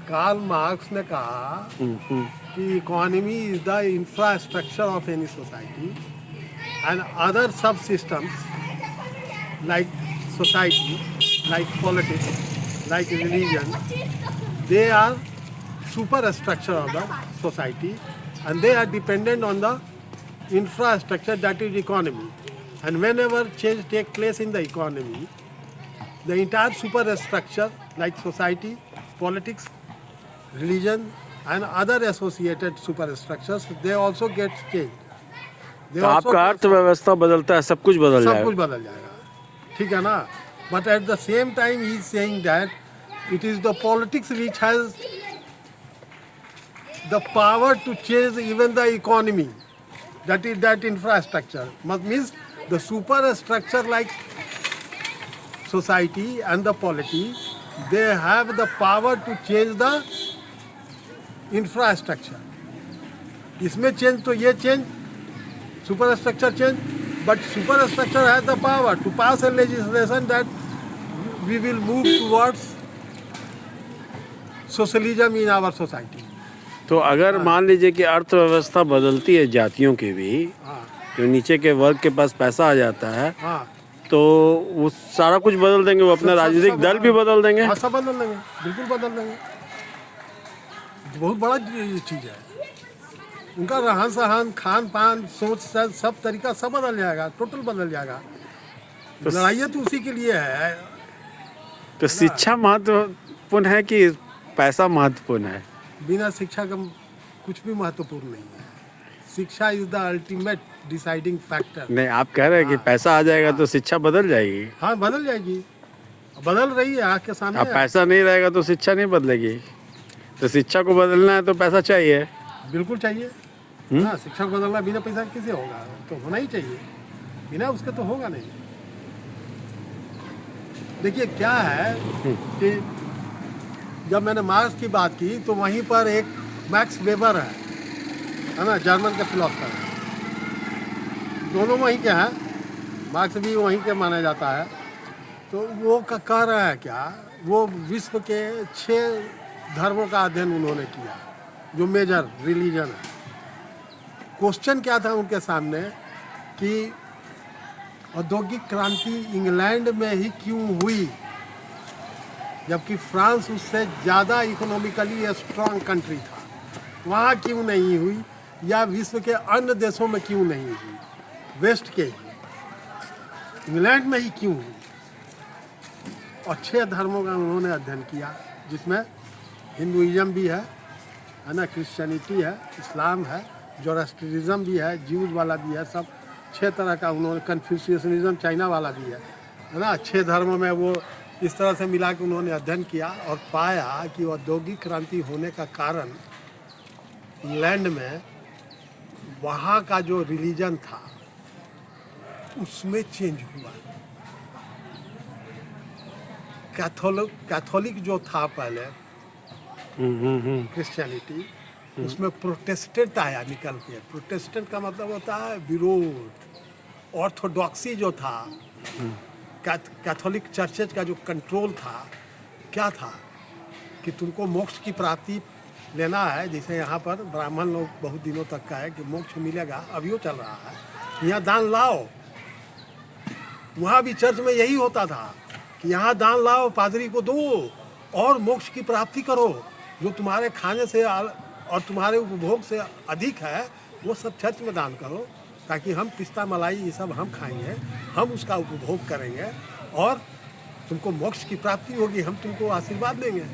Karl Marx ने कहा कि economy is the infrastructure of any society and other subsystems like society, like politics, like religion, they are superstructure of the society and they are dependent on the infrastructure, that is economy. And whenever change take place in the economy, the entire superstructure like society, politics, religion and other associated superstructures, they also get changed. They तो आपका अर्थव्यवस्था बदलता है, सब कुछ बदल सब जाएगा। कुछ बदल जाएगा, ठीक है ना। But at the same time he is saying that it is the politics which has the power to change even the economy, that is that infrastructure means the superstructure like society and the polity, they have the power to change the infrastructure. इसमें change तो ये change superstructure change, but superstructure has the power to pass a legislation that we will move towards socialism in our society. तो अगर मान लीजिए कि अर्थव्यवस्था बदलती है जातियों की भी, हाँ जो नीचे के वर्ग के पास पैसा आ जाता है, हाँ, तो वो सारा कुछ बदल देंगे, वो अपना राजनीतिक दल भी बदल देंगे। हाँ, सब बदल देंगे, बिल्कुल बदल देंगे। बहुत बड़ा चीज़ है, उनका रहन सहन, खान पान, सोच सब तरीका सब बदल जाएगा, टोटल बदल जाएगा। लड़ाइयाँ तो उसी के लिए है। तो शिक्षा महत्वपूर्ण है कि पैसा महत्वपूर्ण है? बिना शिक्षा का कुछ भी महत्वपूर्ण नहीं है। शिक्षा is the ultimate deciding factor. नहीं, आप कह रहे हैं कि पैसा आ जाएगा तो शिक्षा बदल जाएगी। हाँ, बदल जाएगी, बदल रही है आँख के सामने। अब पैसा नहीं रहेगा तो शिक्षा नहीं बदलेगी, तो शिक्षा को बदलना है तो पैसा चाहिए। बिल्कुल चाहिए। हाँ, शिक्षा को बदलना बिना पैसा कैसे होगा? तो होना ही चाहिए, बिना उसके तो होगा नहीं। देखिए क्या है कि जब मैंने मार्क्स की बात की तो वहीं पर एक मैक्स वेबर है ना, जर्मन के फिलोसफर है, दोनों वहीं के हैं, मार्क्स भी वहीं के माना जाता है। तो वो कह रहा है क्या, वो विश्व के 6 धर्मों का अध्ययन उन्होंने किया जो मेजर रिलीजन है। क्वेश्चन क्या था उनके सामने कि औद्योगिक क्रांति इंग्लैंड में ही क्यों हुई जबकि फ्रांस उससे ज़्यादा इकोनॉमिकली स्ट्रॉन्ग कंट्री था, वहाँ क्यों नहीं हुई, या विश्व के अन्य देशों में क्यों नहीं हुई, वेस्ट के ही, इंग्लैंड में ही क्यों हुई। और 6 धर्मों का उन्होंने अध्ययन किया, जिसमें हिंदुइज्म भी है ना, क्रिश्चियनिटी है, इस्लाम है, जोरास्ट्रिज्म भी है, ज्यूज वाला भी है, सब 6 तरह का उन्होंने, कन्फ्यूशियनिज्म चाइना वाला भी है ना। 6 धर्मों में वो इस तरह से मिला के उन्होंने अध्ययन किया और पाया कि औद्योगिक क्रांति होने का कारण इंग्लैंड में वहाँ का जो रिलीजन था उसमें चेंज हुआ। कैथोलिक जो था पहले, क्रिश्चियनिटी, उसमें प्रोटेस्टेंट आया निकल के। प्रोटेस्टेंट का मतलब होता है विरोध। ऑर्थोडॉक्सी जो था, कैथोलिक चर्चेज का जो कंट्रोल था, क्या था कि तुमको मोक्ष की प्राप्ति लेना है, जैसे यहाँ पर ब्राह्मण लोग बहुत दिनों तक का है कि मोक्ष मिलेगा, अभी वो चल रहा है, यहाँ दान लाओ। वहाँ भी चर्च में यही होता था कि यहाँ दान लाओ, पादरी को दो और मोक्ष की प्राप्ति करो। जो तुम्हारे खाने से और तुम्हारे उपभोग से अधिक है वो सब चर्च में दान करो, ताकि हम पिस्ता मलाई ये सब हम खाएंगे, हम उसका उपभोग करेंगे और तुमको मोक्ष की प्राप्ति होगी, हम तुमको आशीर्वाद देंगे।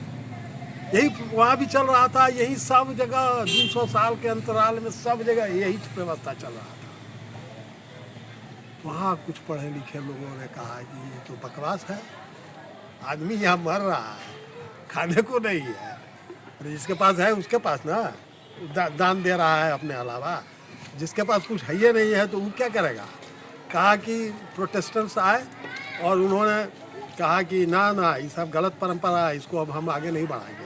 यही वहाँ भी चल रहा था, यही सब जगह 200 साल के अंतराल में सब जगह यही व्यवस्था चल रहा था। वहाँ कुछ पढ़े लिखे लोगों ने कहा कि ये तो बकवास है, आदमी यहाँ मर रहा है, खाने को नहीं है, और जिसके पास है उसके पास ना दान दे रहा है अपने अलावा, जिसके पास कुछ है ही नहीं है तो वो क्या करेगा। कहा कि प्रोटेस्टेंट्स आए और उन्होंने कहा कि ना ना ये सब गलत परंपरा है, इसको अब हम आगे नहीं बढ़ाएंगे।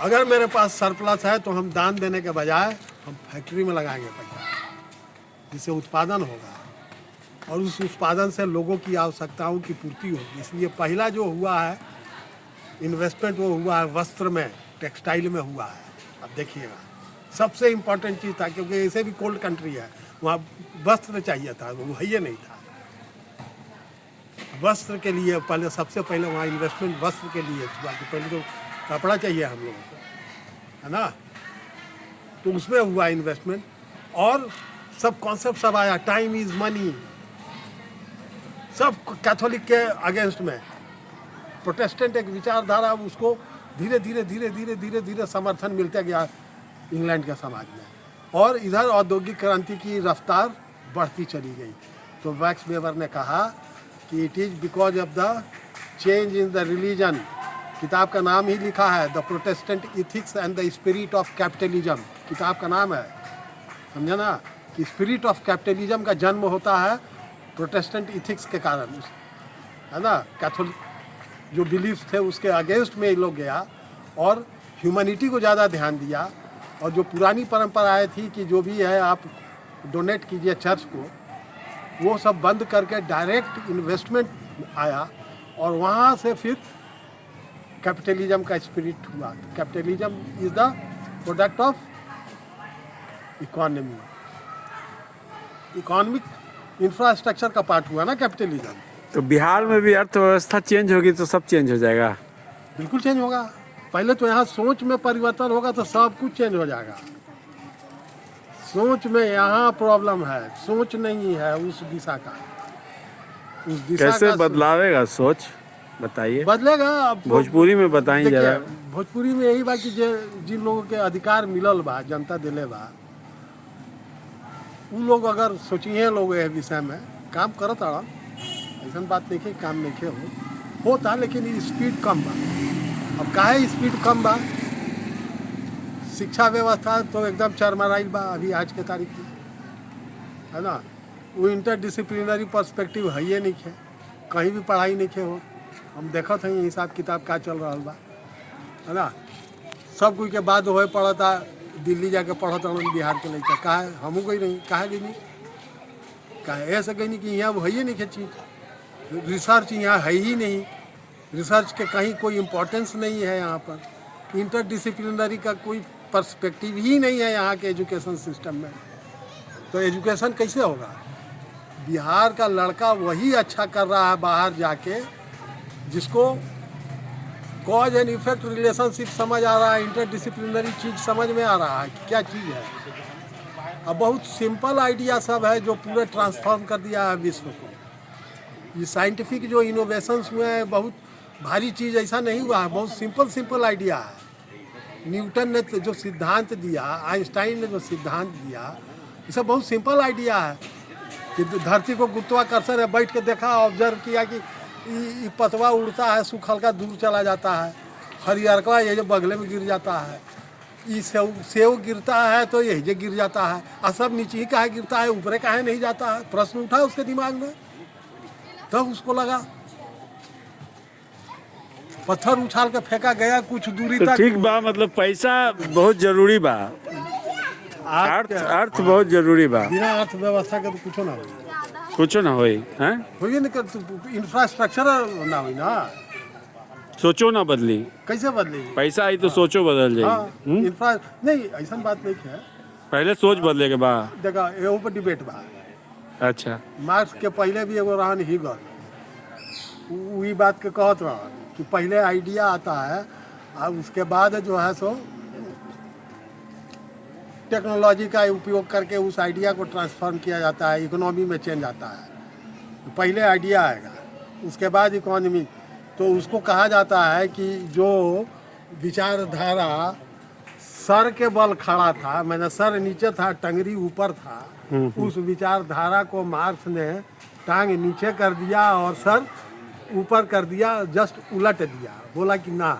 अगर मेरे पास सरप्लस है तो हम दान देने के बजाय हम फैक्ट्री में लगाएंगे पैसा, जिससे उत्पादन होगा और उस उत्पादन से लोगों की आवश्यकताओं की पूर्ति होगी। इसलिए पहला जो हुआ है इन्वेस्टमेंट वो हुआ है वस्त्र में, टेक्सटाइल में हुआ है। अब देखिएगा सबसे इम्पोर्टेंट चीज़ था, क्योंकि ऐसे भी कोल्ड कंट्री है, वहाँ वस्त्र चाहिए था, वो है नहीं था। वस्त्र के लिए पहले, सबसे पहले वहाँ इन्वेस्टमेंट वस्त्र के लिए, बाकी पहले तो कपड़ा चाहिए हम लोगों को, है ना। तो उसमें हुआ इन्वेस्टमेंट, और सब कॉन्सेप्ट सब आया, टाइम इज मनी, सब कैथोलिक के अगेंस्ट में। प्रोटेस्टेंट एक विचारधारा, उसको धीरे धीरे धीरे धीरे धीरे धीरे समर्थन मिलता गया इंग्लैंड के समाज में, और इधर औद्योगिक क्रांति की रफ्तार बढ़ती चली गई। तो मैक्स वेबर ने कहा कि it is because of the change in the religion, किताब का नाम ही लिखा है, the Protestant ethics and the spirit of capitalism, किताब का नाम है, समझा ना, कि स्पिरिट ऑफ कैपिटलिज्म का जन्म होता है प्रोटेस्टेंट इथिक्स के कारण, है ना। कैथोलिक जो बिलीफ थे उसके अगेंस्ट में ये लोग गया, और ह्यूमैनिटी को ज़्यादा ध्यान दिया, और जो पुरानी परंपराएं थी कि जो भी है आप डोनेट कीजिए चर्च को, वो सब बंद करके डायरेक्ट इन्वेस्टमेंट आया, और वहाँ से फिर कैपिटलिज्म का स्पिरिट हुआ। Capitalism is the product of economy, economic infrastructure का पार्ट हुआ ना कैपिटलिज्म। तो बिहार में भी अर्थव्यवस्था चेंज होगी तो सब चेंज हो जाएगा। बिल्कुल चेंज होगा। पहले तो यहाँ सोच में परिवर्तन होगा तो सब कुछ चेंज हो जाएगा। सोच में यहाँ प्रॉब्लम है, सोच नहीं है उस दिशा का, उस दिशा कैसे का बदलावेगा सोच, बताइए। बदलेगा। अब भोजपुरी में बताइए देखिए, जरा। भोजपुरी में यही बा कि जिन लोगों के अधिकार मिलल बा, जनता दिले बा, उ लोग अगर सोचिए लोग ये विषय में काम करत आड़ा, ऐसा बात नहीं कि काम नहीं होता, लेकिन स्पीड कम बा। अब काहे स्पीड कम बा? शिक्षा व्यवस्था तो एकदम चरमराइल बा अभी आज के तारीख में, है ना। वो इंटरडिसिप्लिनरी पर्सपेक्टिव है ये नहीं है, कहीं भी पढ़ाई नहीं है हो। हम देखत हैं हिसाब किताब का चल रहा बा, है ना। सब कुछ के बाद हो पढ़ता दिल्ली जाके पढ़त रहन बिहार के लड़का, काहे हमू गई नहीं, काहे गई नहीं, काहे ऐसे गई नहीं कि यहाँ है ही नहीं है चीज़, रिसर्च यहाँ है ही नहीं, रिसर्च के कहीं कोई इम्पोर्टेंस नहीं है यहाँ पर, इंटरडिसिप्लिनरी का कोई पर्सपेक्टिव ही नहीं है यहाँ के एजुकेशन सिस्टम में। तो एजुकेशन कैसे होगा? बिहार का लड़का वही अच्छा कर रहा है बाहर जाके, जिसको कॉज एंड इफेक्ट रिलेशनशिप समझ आ रहा है, इंटरडिसिप्लिनरी चीज़ समझ में आ रहा है कि क्या चीज़ है। अब बहुत सिंपल आइडिया सब है जो पूरे ट्रांसफॉर्म कर दिया है विश्व को। ये साइंटिफिक जो इनोवेशंस हुए हैं, बहुत भारी चीज़ ऐसा नहीं हुआ है, बहुत सिंपल आइडिया है। न्यूटन ने जो सिद्धांत दिया, आइंस्टाइन ने जो सिद्धांत दिया, ये सब बहुत सिंपल आइडिया है कि धरती को गुरुत्वाकर्षण है, बैठ के देखा, ऑब्जर्व किया कि ये पतवा उड़ता है, सूखल का दूर चला जाता है, हरियरका ये जो बगले में गिर जाता है, ये सेव गिरता है तो यही जो गिर जाता है, और सब नीचे ही काहे गिरता है, ऊपरे काहे नहीं जाता है। प्रश्न उठा उसके दिमाग में, तब उसको लगा पत्थर उछाल के फेंका गया कुछ दूरी तो तक। ठीक बा, मतलब पैसा बहुत जरूरी बा, अर्थ बहुत जरूरी बा, बिना अर्थव्यवस्था के तो कुछ ना हो, कुछ ना होई हैं, होइए नहीं कर, इंफ्रास्ट्रक्चर ना हुई ना, सोचो ना बदली, कैसे बदलेगी? पैसा आई तो सोचो बदल हाँ, जाएगी। इंफ्रा नहीं, ऐसा बात नहीं है। पहले सोच बदले के बा। देखा एहू पर डिबेट बा। अच्छा, मार्क्स के पहले भी एगो रहन हीगल, वही बात के कहत रहन कि पहले आइडिया आता है और उसके बाद जो है सो टेक्नोलॉजी का उपयोग करके उस आइडिया को ट्रांसफॉर्म किया जाता है, इकोनॉमी में चेंज आता है। तो पहले आइडिया आएगा, उसके बाद इकोनॉमी। तो उसको कहा जाता है कि जो विचारधारा सर के बल खड़ा था, मैंने सर नीचे था, टंगरी ऊपर था, उस विचारधारा को मार्क्स ने टांग नीचे कर दिया और सर ऊपर कर दिया, जस्ट उलट दिया। बोला कि ना,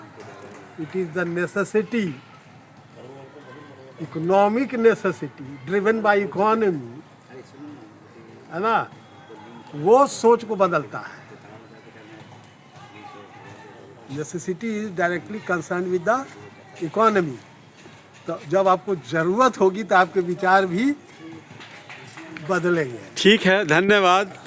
it is the necessity, economic necessity driven by economy, है ना, वो सोच को बदलता है। Necessity is directly concern with the economy. तो जब आपको ज़रूरत होगी तो आपके विचार भी बदलेंगे। ठीक है, धन्यवाद।